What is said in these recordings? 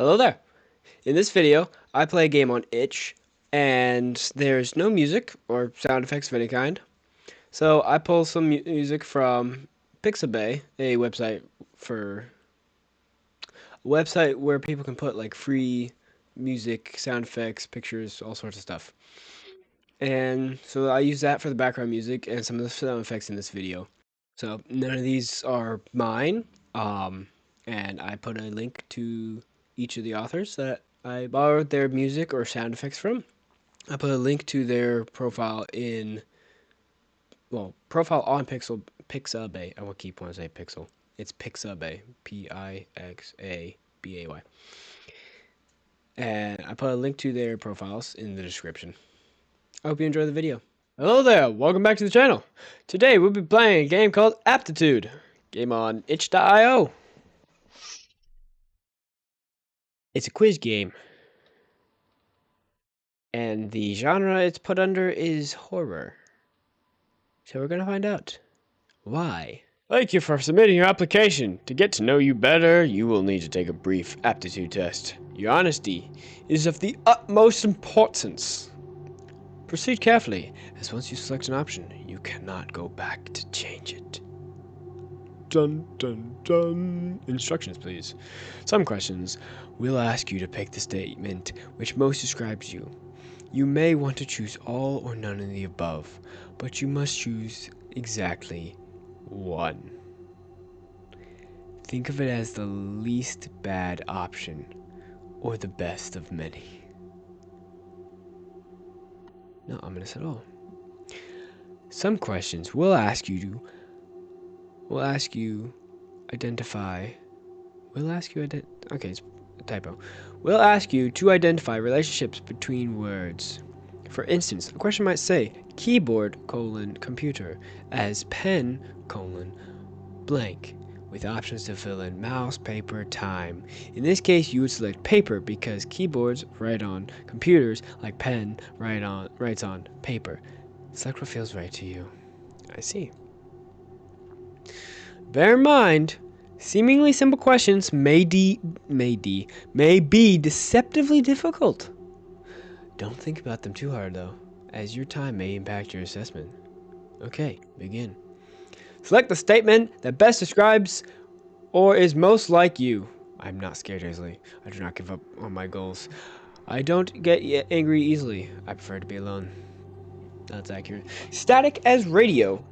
Hello there. In this video, I play a game on itch, and there's no music or sound effects of any kind. So I pull some music from Pixabay, for a website where people can put like free music, sound effects, pictures, all sorts of stuff. And so I use that for the background music and some of the sound effects in this video. So none of these are mine. Um, and I put a link to each of the authors that I borrowed their music or sound effects from. I put a link to their profile on Pixabay. I will keep wanting to say Pixel. It's Pixabay, Pixabay. And I put a link to their profiles in the description. I hope you enjoy the video. Hello there, welcome back to the channel. Today we'll be playing a game called Aptitude. Game on itch.io. It's a quiz game. And the genre it's put under is horror. So we're gonna find out why. Thank you for submitting your application. To get to know you better, you will need to take a brief aptitude test. Your honesty is of the utmost importance. Proceed carefully, as once you select an option, you cannot go back to change it. Dun dun dun. Instructions, please. Some questions will ask you to pick the statement which most describes you. You may want to choose all or none of the above, but you must choose exactly one. Think of it as the least bad option, or the best of many. No, I'm gonna set all. Some questions will ask you identify. Okay, it's a typo. We'll ask you to identify relationships between words. For instance, a question might say keyboard, computer, as pen, blank, with options to fill in mouse, paper, time. In this case, you would select paper because keyboards write on computers like pen writes on paper. Select what feels right to you. I see. Bear in mind, seemingly simple questions may be deceptively difficult. Don't think about them too hard though, as your time may impact your assessment. Okay, begin. Select the statement that best describes or is most like you. I'm not scared easily. I do not give up on my goals. I don't get angry easily. I prefer to be alone. That's accurate. Static as radio.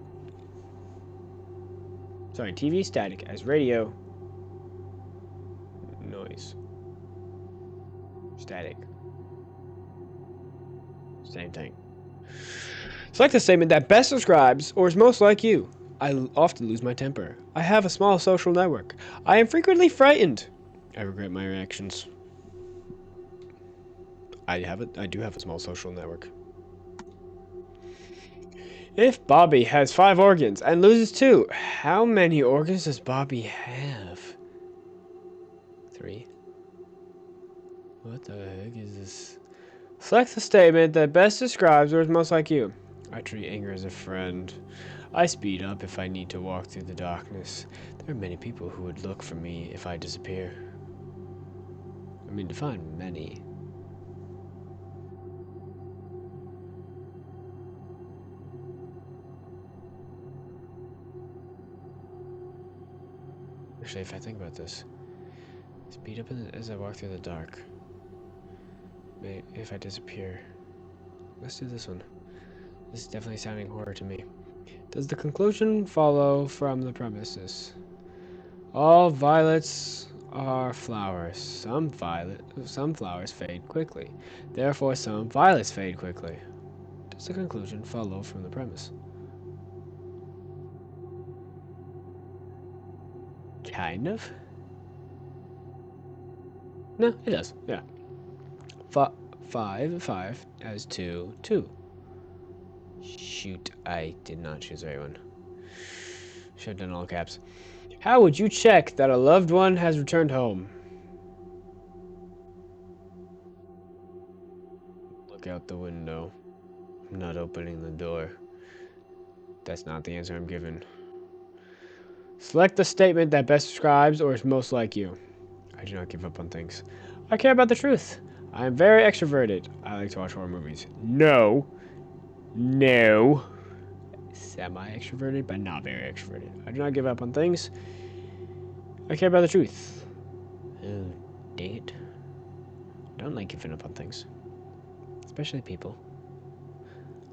Sorry, TV static as radio. Noise. Static. Same thing. Select the statement that best describes or is most like you. I often lose my temper. I have a small social network. I am frequently frightened. I regret my reactions. I do have a small social network. If Bobby has 5 organs and loses 2, how many organs does Bobby have? 3. What the heck is this? Select the statement that best describes or is most like you. I treat anger as a friend. I speed up if I need to walk through the darkness. There are many people who would look for me if I disappear. I mean, define many. Actually, if I think about this, speed up as I walk through the dark. If I disappear. Let's do this one. This is definitely sounding horror to me. Does the conclusion follow from the premises? All violets are flowers. Some flowers fade quickly. Therefore, some violets fade quickly. Does the conclusion follow from the premise? Kind of. No, it does. Yeah. 5 as 2, 2. Shoot, I did not choose the right one. Should have done all caps. How would you check that a loved one has returned home? Look out the window. I'm not opening the door. That's not the answer I'm given. Select the statement that best describes or is most like you. I do not give up on things. I care about the truth. I am very extroverted. I like to watch horror movies. No. No. Semi-extroverted, but not very extroverted. I do not give up on things. I care about the truth. Oh, dang it. I don't like giving up on things. Especially people.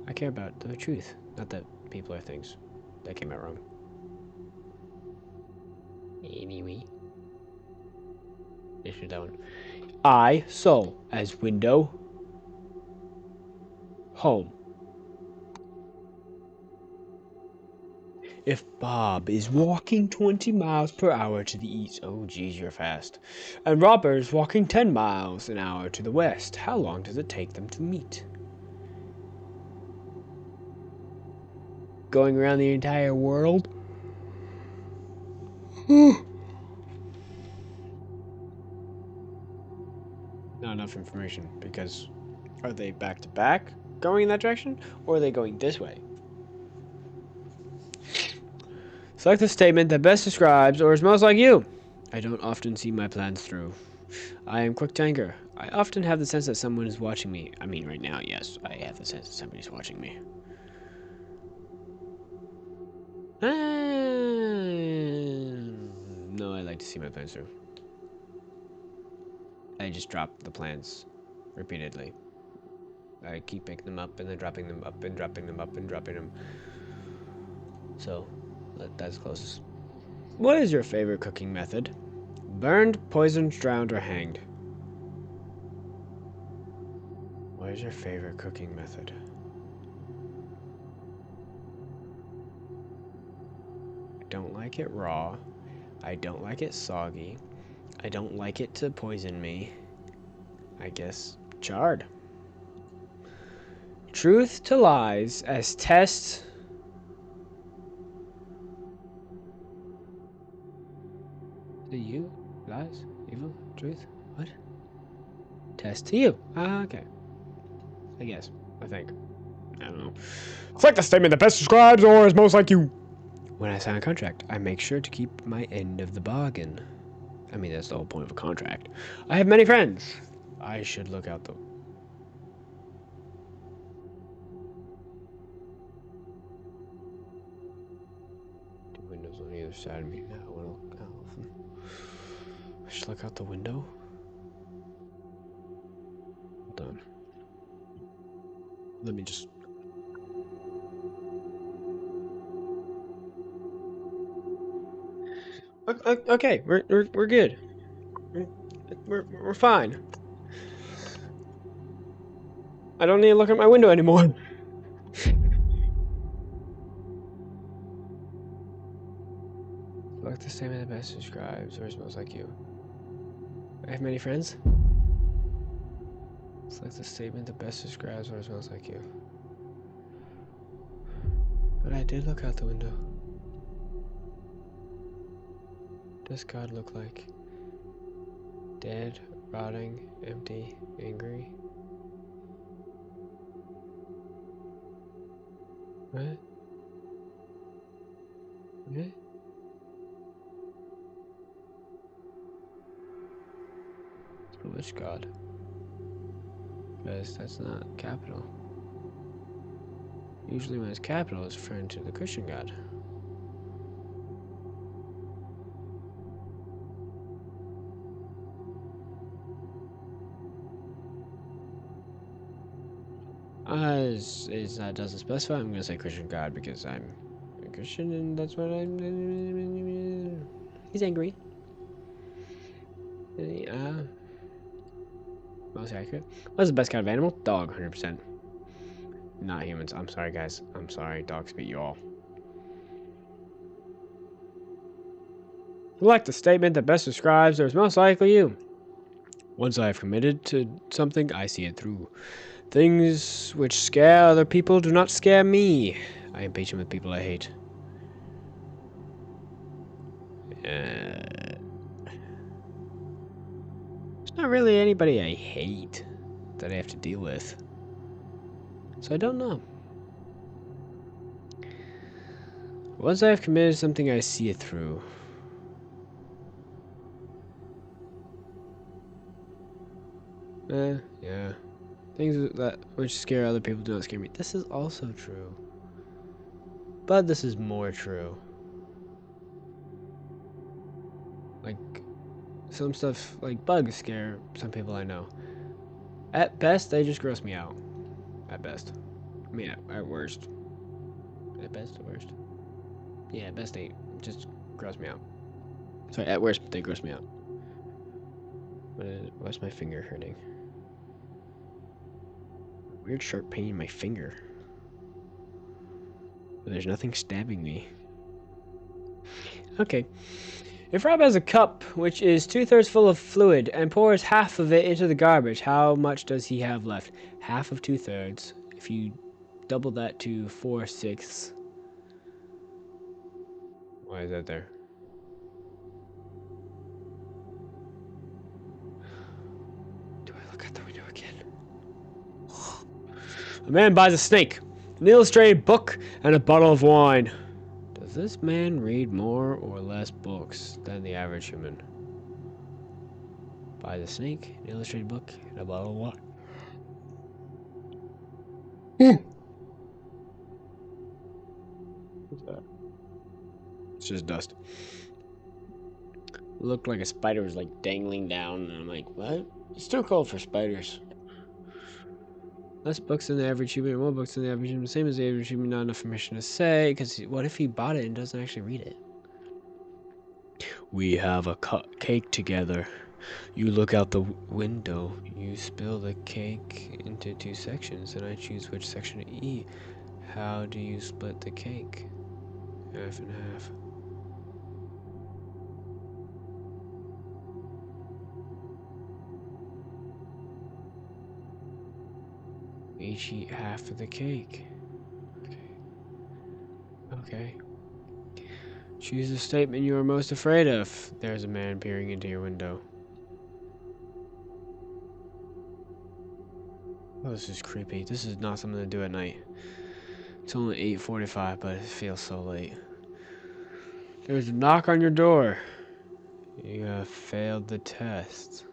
I care about the truth, not that people are things. That came out wrong. Anyway. Issue that one. I, so, as window, home. If Bob is walking 20 miles per hour to the east, oh geez, you're fast, and Robert is walking 10 miles an hour to the west, how long does it take them to meet? Going around the entire world? Not enough information, because are they back to back going in that direction, or are they going this way? Select the statement that best describes or is most like you. I don't often see my plans through. I am quick to anger. I often have the sense that someone is watching me. I mean, right now, yes, I have the sense that somebody's watching me. No, I like to see my plans through. I just drop the plans repeatedly. I keep picking them up and then dropping them up and dropping them up and dropping them. So, that's closest. What is your favorite cooking method? Burned, poisoned, drowned, or hanged? What is your favorite cooking method? I don't like it raw. I don't like it soggy. I don't like it to poison me. I guess charred. Truth to lies as tests. To you? Lies? Evil? Truth? What? Test to you. Ah, okay. I guess. I think. I don't know. Select the statement that best describes or is most like you. When I sign a contract, I make sure to keep my end of the bargain. I mean, that's the whole point of a contract. I have many friends. I should look out the... Two windows on either side of me now. I should look out the window. Hold on. Let me just... Okay, we're good. We're fine. I don't need to look at my window anymore. Select the statement that best describes or is most like you. I have many friends. Select the statement that best describes or is most like you. But I did look out the window. What does God look like? Dead, rotting, empty, angry. What? What? So which God? Because that's not capital. Usually when it's capital, it's referring to the Christian God. It doesn't specify. I'm gonna say Christian God because I'm a Christian and that's what I'm. He's angry. Most accurate. What's the best kind of animal? Dog, 100%. Not humans. I'm sorry, guys. I'm sorry. Dogs beat you all. Select a statement that best describes or is most likely you. Once I have committed to something, I see it through. Things which scare other people do not scare me. I am patient with people I hate. There's not really anybody I hate that I have to deal with. So I don't know. Once I have committed to something, I see it through. Yeah. Things that which scare other people do not scare me. This is also true. But this is more true. Like, some stuff, like bugs scare some people I know. At best, they just gross me out. At best. I mean, at worst. At best, at worst. Yeah, at best, they just gross me out. Sorry, at worst, they gross me out. Why's my finger hurting? Weird sharp pain in my finger. But there's nothing stabbing me. Okay. If Rob has a cup which is 2/3 full of fluid and pours half of it into the garbage, how much does he have left? Half of 2/3. If you double that to 4/6. Why is that there? Do I look out the window again? A man buys a snake, an illustrated book, and a bottle of wine. Does this man read more or less books than the average human? Buys a snake, an illustrated book, and a bottle of wine. What's that? It's just dust. Looked like a spider was like dangling down, and I'm like, what? It's too cold for spiders. Less books than the average human, more books than the average human, same as the average human, not enough permission to say, because what if he bought it and doesn't actually read it? We have a cake together. You look out the window, you spill the cake into 2 sections, and I choose which section to eat. How do you split the cake? Half and half. Each eat half of the cake. Okay. Okay. Choose the statement you are most afraid of. There's a man peering into your window. Oh, this is creepy. This is not something to do at night. It's only 8:45, but it feels so late. There's a knock on your door. You have failed the test.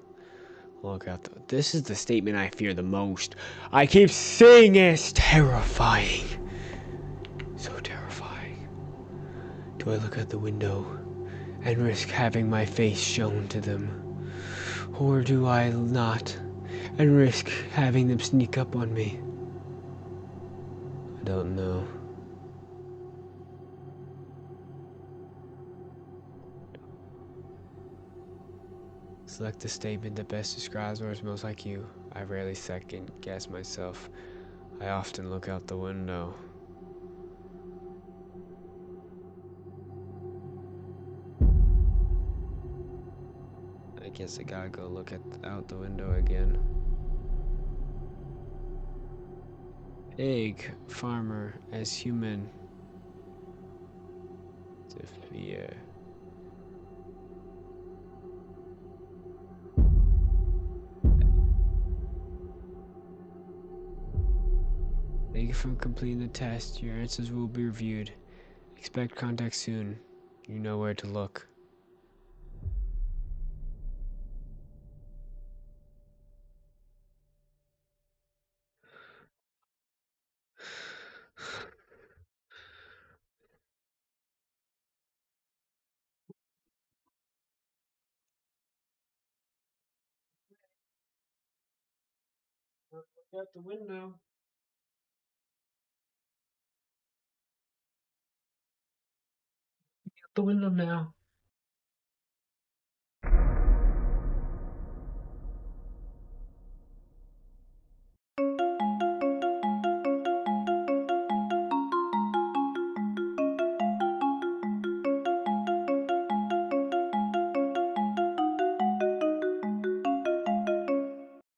Look out. This is the statement I fear the most. I keep saying it's terrifying. So terrifying. Do I look out the window and risk having my face shown to them? Or do I not and risk having them sneak up on me? I don't know. Select the statement that best describes or is most like you. I rarely second guess myself. I often look out the window. I guess I gotta go look out the window again. Egg, farmer, as human. To fear. Thank you for completing the test. Your answers will be reviewed. Expect contact soon. You know where to look. Look out the window. Out the window now.